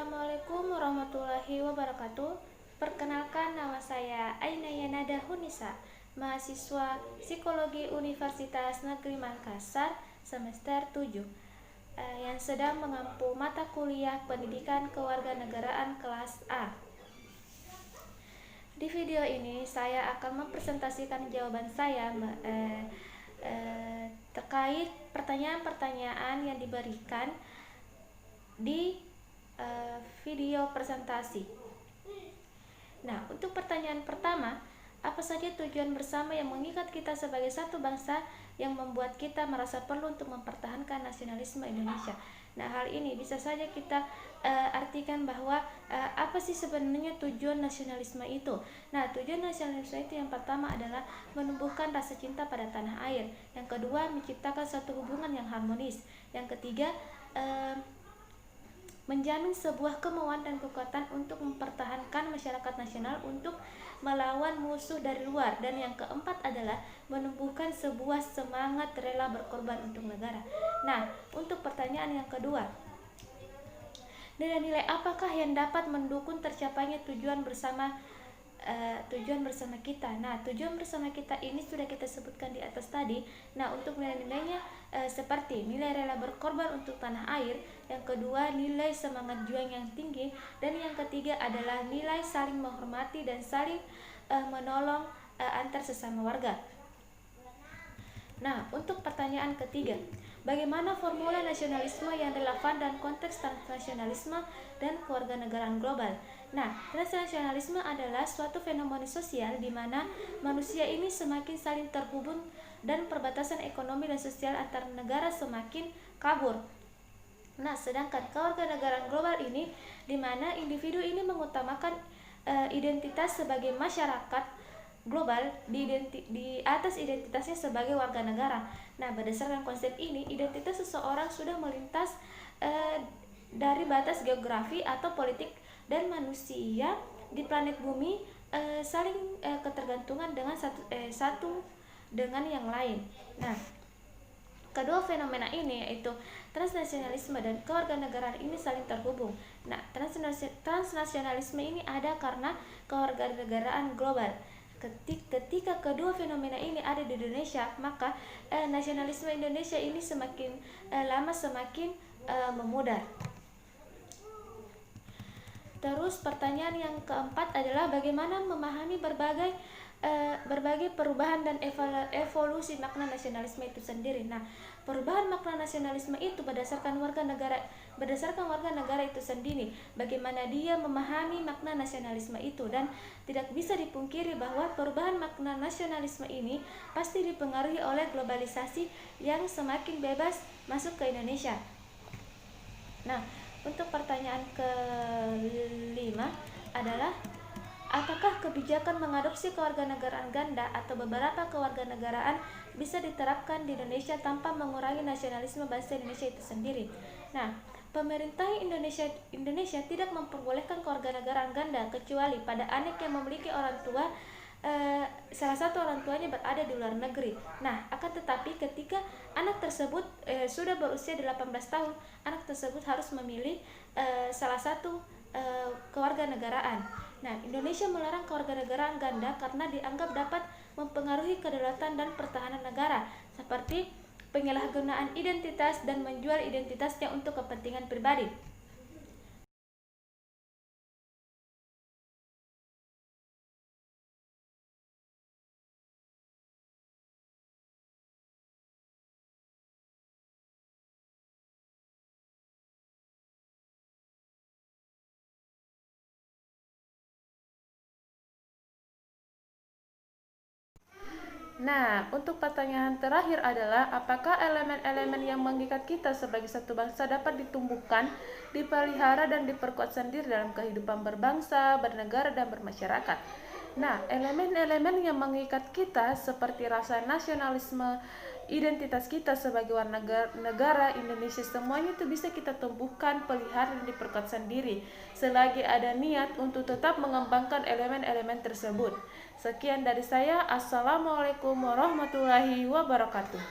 Assalamualaikum warahmatullahi wabarakatuh. Perkenalkan, nama saya Aina Yanada Hunisa, mahasiswa Psikologi Universitas Negeri Makassar semester 7, yang sedang mengampu mata kuliah Pendidikan Kewarganegaraan kelas A. Di video ini saya akan mempresentasikan jawaban saya terkait pertanyaan-pertanyaan yang diberikan di video presentasi. Nah, untuk pertanyaan pertama, apa saja tujuan bersama yang mengikat kita sebagai satu bangsa yang membuat kita merasa perlu untuk mempertahankan nasionalisme Indonesia? Nah, hal ini bisa saja kita artikan bahwa apa sih sebenarnya tujuan nasionalisme itu? Nah, tujuan nasionalisme itu yang pertama adalah menumbuhkan rasa cinta pada tanah air. Yang kedua, menciptakan suatu hubungan yang harmonis. Yang ketiga, menjamin sebuah kemauan dan kekuatan untuk mempertahankan masyarakat nasional untuk melawan musuh dari luar. Dan yang keempat adalah menumbuhkan sebuah semangat rela berkorban untuk negara. Nah, untuk pertanyaan yang kedua, nilai-nilai apakah yang dapat mendukung tercapainya tujuan bersama kita? Nah, tujuan bersama kita ini sudah kita sebutkan di atas tadi. Nah, untuk nilai-nilainya seperti nilai rela berkorban untuk tanah air, yang kedua nilai semangat juang yang tinggi, dan yang ketiga adalah nilai saling menghormati dan saling menolong antar sesama warga. Nah, untuk pertanyaan ketiga, bagaimana formula nasionalisme yang relevan dan konteks transnasionalisme dan kewarganegaraan global? Nah, transnasionalisme adalah suatu fenomena sosial di mana manusia ini semakin saling terhubung dan perbatasan ekonomi dan sosial antar negara semakin kabur. Nah, sedangkan kewarganegaraan global ini di mana individu ini mengutamakan identitas sebagai masyarakat global di atas identitasnya sebagai warga negara. Nah, berdasarkan konsep ini, identitas seseorang sudah melintas dari batas geografi atau politik, dan manusia di planet bumi saling ketergantungan dengan satu dengan yang lain. Nah, kedua fenomena ini yaitu transnasionalisme dan kewarganegaraan ini saling terhubung. Nah, transnasionalisme ini ada karena kewarganegaraan global. Ketika kedua fenomena ini ada di Indonesia, maka nasionalisme Indonesia ini semakin lama semakin memudar. Terus pertanyaan yang keempat adalah bagaimana memahami berbagai perubahan dan evolusi makna nasionalisme itu sendiri. Nah, perubahan makna nasionalisme itu berdasarkan warga negara itu sendiri. Bagaimana dia memahami makna nasionalisme itu, dan tidak bisa dipungkiri bahwa perubahan makna nasionalisme ini pasti dipengaruhi oleh globalisasi yang semakin bebas masuk ke Indonesia. Nah, untuk pertanyaan kelima adalah apakah kebijakan mengadopsi kewarganegaraan ganda atau beberapa kewarganegaraan bisa diterapkan di Indonesia tanpa mengurangi nasionalisme bangsa Indonesia itu sendiri? Nah, pemerintah Indonesia tidak memperbolehkan kewarganegaraan ganda kecuali pada anak yang memiliki orang tua salah satu orang tuanya berada di luar negeri. Nah, akan tetapi ketika anak tersebut sudah berusia 18 tahun, anak tersebut harus memilih salah satu kewarganegaraan. Nah, Indonesia melarang kewarganegaraan ganda karena dianggap dapat mempengaruhi kedaulatan dan pertahanan negara, seperti penyalahgunaan identitas dan menjual identitasnya untuk kepentingan pribadi. Nah, untuk pertanyaan terakhir adalah apakah elemen-elemen yang mengikat kita sebagai satu bangsa dapat ditumbuhkan, dipelihara, dan diperkuat sendiri dalam kehidupan berbangsa, bernegara, dan bermasyarakat? Nah, elemen-elemen yang mengikat kita seperti rasa nasionalisme, identitas kita sebagai warga negara Indonesia, semuanya itu bisa kita tumbuhkan, pelihara, dan diperkuat sendiri selagi ada niat untuk tetap mengembangkan elemen-elemen tersebut. Sekian dari saya. Assalamualaikum warahmatullahi wabarakatuh.